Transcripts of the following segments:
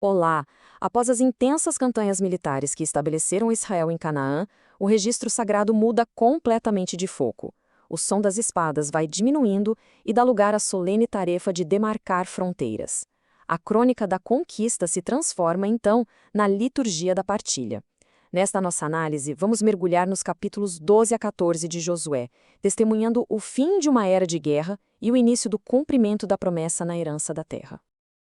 Olá! Após as intensas campanhas militares que estabeleceram Israel em Canaã, o registro sagrado muda completamente de foco. O som das espadas vai diminuindo e dá lugar à solene tarefa de demarcar fronteiras. A crônica da conquista se transforma, então, na liturgia da partilha. Nesta nossa análise, vamos mergulhar nos capítulos 12 a 14 de Josué, testemunhando o fim de uma era de guerra e o início do cumprimento da promessa na herança da terra.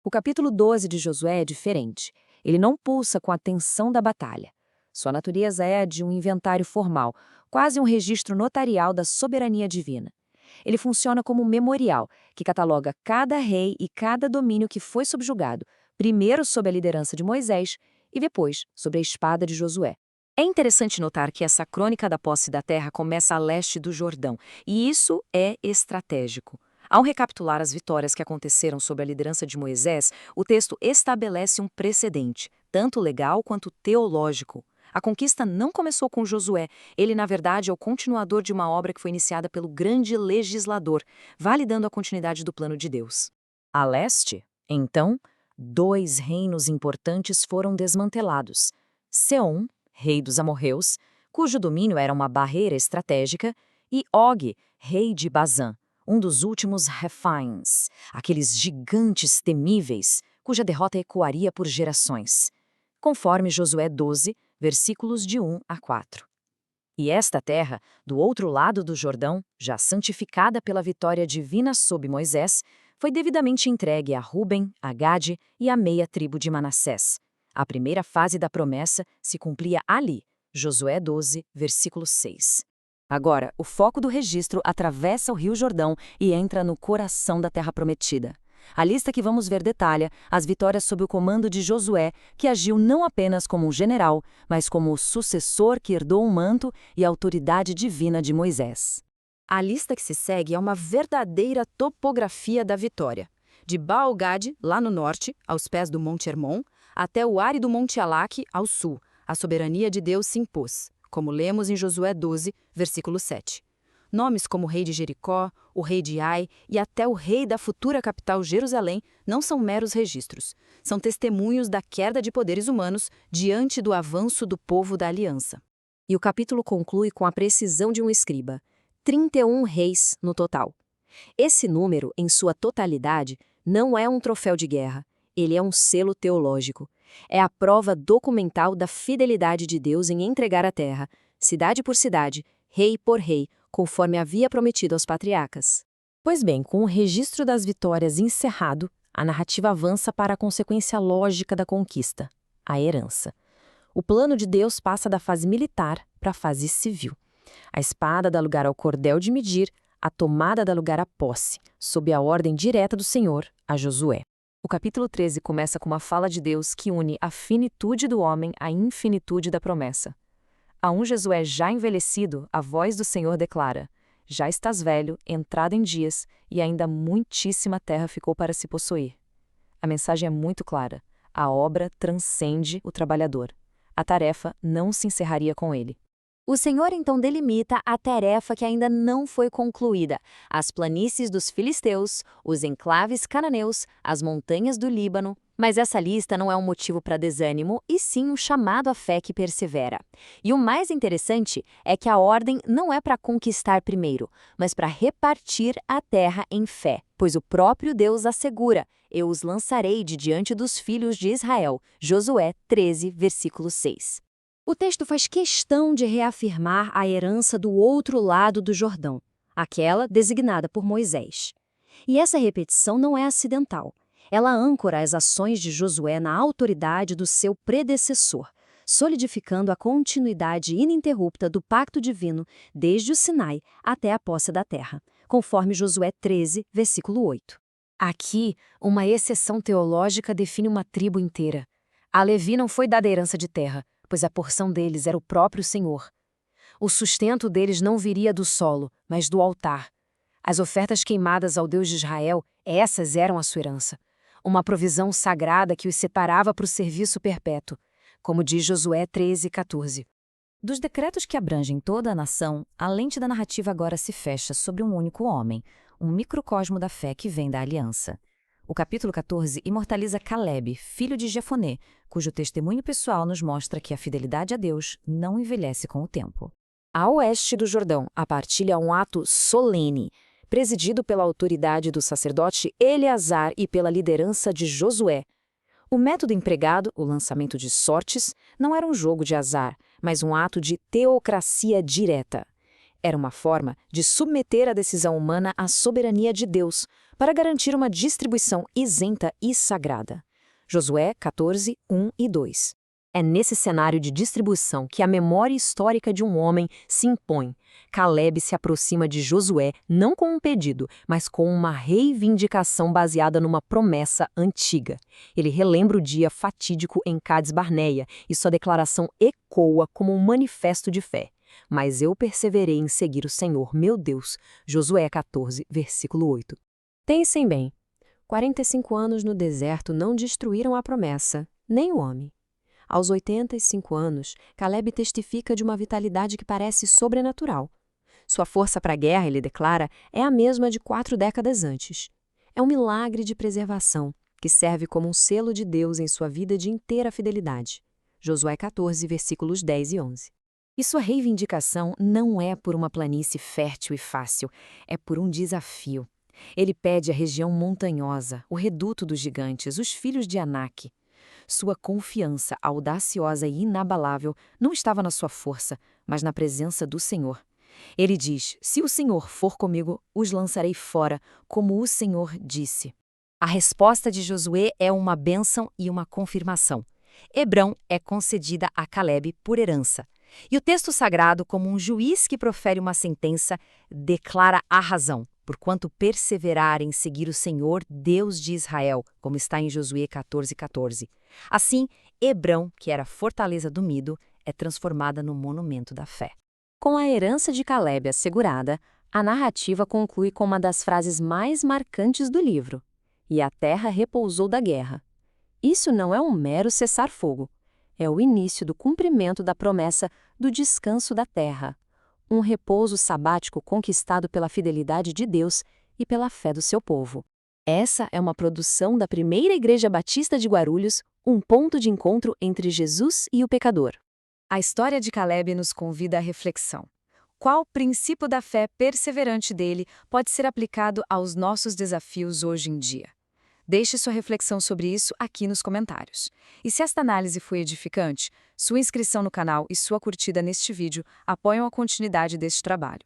O capítulo 12 de Josué é diferente. Ele não pulsa com a tensão da batalha. Sua natureza é a de um inventário formal, quase um registro notarial da soberania divina. Ele funciona como um memorial, que cataloga cada rei e cada domínio que foi subjugado, primeiro sob a liderança de Moisés e depois sob a espada de Josué. É interessante notar que essa crônica da posse da terra começa a leste do Jordão, e isso é estratégico. Ao recapitular as vitórias que aconteceram sob a liderança de Moisés, o texto estabelece um precedente, tanto legal quanto teológico. A conquista não começou com Josué, ele, na verdade, é o continuador de uma obra que foi iniciada pelo grande legislador, validando a continuidade do plano de Deus. A leste, então, dois reinos importantes foram desmantelados: Seom, rei dos amorreus, cujo domínio era uma barreira estratégica, e Og, rei de Bazã, um dos últimos Refaíns, aqueles gigantes temíveis, cuja derrota ecoaria por gerações, conforme Josué 12, versículos de 1 a 4. E esta terra, do outro lado do Jordão, já santificada pela vitória divina sob Moisés, foi devidamente entregue a Ruben, a Gade e a meia tribo de Manassés. A primeira fase da promessa se cumpria ali, Josué 12, versículo 6. Agora, o foco do registro atravessa o Rio Jordão e entra no coração da Terra Prometida. A lista que vamos ver detalha as vitórias sob o comando de Josué, que agiu não apenas como um general, mas como o sucessor que herdou o manto e a autoridade divina de Moisés. A lista que se segue é uma verdadeira topografia da vitória. De Baal-Gade, lá no norte, aos pés do Monte Hermon, até o árido Monte Alaque, ao sul, a soberania de Deus se impôs, como lemos em Josué 12, versículo 7. Nomes como o rei de Jericó, o rei de Ai e até o rei da futura capital Jerusalém não são meros registros. São testemunhos da queda de poderes humanos diante do avanço do povo da aliança. E o capítulo conclui com a precisão de um escriba: 31 reis no total. Esse número, em sua totalidade, não é um troféu de guerra. Ele é um selo teológico. É a prova documental da fidelidade de Deus em entregar a terra, cidade por cidade, rei por rei, conforme havia prometido aos patriarcas. Pois bem, com o registro das vitórias encerrado, a narrativa avança para a consequência lógica da conquista, a herança. O plano de Deus passa da fase militar para a fase civil. A espada dá lugar ao cordel de medir, a tomada dá lugar à posse, sob a ordem direta do Senhor a Josué. O capítulo 13 começa com uma fala de Deus que une a finitude do homem à infinitude da promessa. A um Josué já envelhecido, a voz do Senhor declara: já estás velho, entrado em dias, e ainda muitíssima terra ficou para se possuir. A mensagem é muito clara: a obra transcende o trabalhador. A tarefa não se encerraria com ele. O Senhor então delimita a tarefa que ainda não foi concluída: as planícies dos filisteus, os enclaves cananeus, as montanhas do Líbano. Mas essa lista não é um motivo para desânimo, e sim um chamado à fé que persevera. E o mais interessante é que a ordem não é para conquistar primeiro, mas para repartir a terra em fé, pois o próprio Deus assegura: eu os lançarei de diante dos filhos de Israel. Josué 13, versículo 6. O texto faz questão de reafirmar a herança do outro lado do Jordão, aquela designada por Moisés. E essa repetição não é acidental. Ela âncora as ações de Josué na autoridade do seu predecessor, solidificando a continuidade ininterrupta do pacto divino desde o Sinai até a posse da terra, conforme Josué 13, versículo 8. Aqui, uma exceção teológica define uma tribo inteira. A Levi não foi dada herança de terra, pois a porção deles era o próprio Senhor. O sustento deles não viria do solo, mas do altar. As ofertas queimadas ao Deus de Israel, essas eram a sua herança. Uma provisão sagrada que os separava para o serviço perpétuo, como diz Josué 13, 14. Dos decretos que abrangem toda a nação, a lente da narrativa agora se fecha sobre um único homem, um microcosmo da fé que vem da aliança. O capítulo 14 imortaliza Caleb, filho de Jefoné, cujo testemunho pessoal nos mostra que a fidelidade a Deus não envelhece com o tempo. A oeste do Jordão, a partilha é um ato solene, presidido pela autoridade do sacerdote Eleazar e pela liderança de Josué. O método empregado, o lançamento de sortes, não era um jogo de azar, mas um ato de teocracia direta. Era uma forma de submeter a decisão humana à soberania de Deus, para garantir uma distribuição isenta e sagrada. Josué 14, 1 e 2. É nesse cenário de distribuição que a memória histórica de um homem se impõe. Caleb se aproxima de Josué não com um pedido, mas com uma reivindicação baseada numa promessa antiga. Ele relembra o dia fatídico em Cades Barneia e sua declaração ecoa como um manifesto de fé. Mas eu perseverei em seguir o Senhor, meu Deus. Josué 14, versículo 8. Pensem bem, 45 anos no deserto não destruíram a promessa, nem o homem. Aos 85 anos, Caleb testifica de uma vitalidade que parece sobrenatural. Sua força para a guerra, ele declara, é a mesma de 4 décadas antes. É um milagre de preservação, que serve como um selo de Deus em sua vida de inteira fidelidade. Josué 14, versículos 10 e 11. E sua reivindicação não é por uma planície fértil e fácil, é por um desafio. Ele pede a região montanhosa, o reduto dos gigantes, os filhos de Anak. Sua confiança audaciosa e inabalável não estava na sua força, mas na presença do Senhor. Ele diz: se o Senhor for comigo, os lançarei fora, como o Senhor disse. A resposta de Josué é uma bênção e uma confirmação. Hebrão é concedida a Caleb por herança. E o texto sagrado, como um juiz que profere uma sentença, declara a razão, porquanto perseverar em seguir o Senhor, Deus de Israel, como está em Josué 14:14. Assim, Hebrão, que era a fortaleza do Mido, é transformada no monumento da fé. Com a herança de Caleb assegurada, a narrativa conclui com uma das frases mais marcantes do livro: "E a terra repousou da guerra." Isso não é um mero cessar-fogo. É o início do cumprimento da promessa do descanso da terra, um repouso sabático conquistado pela fidelidade de Deus e pela fé do seu povo. Essa é uma produção da Primeira Igreja Batista de Guarulhos, um ponto de encontro entre Jesus e o pecador. A história de Caleb nos convida à reflexão. Qual princípio da fé perseverante dele pode ser aplicado aos nossos desafios hoje em dia? Deixe sua reflexão sobre isso aqui nos comentários. E se esta análise foi edificante, sua inscrição no canal e sua curtida neste vídeo apoiam a continuidade deste trabalho.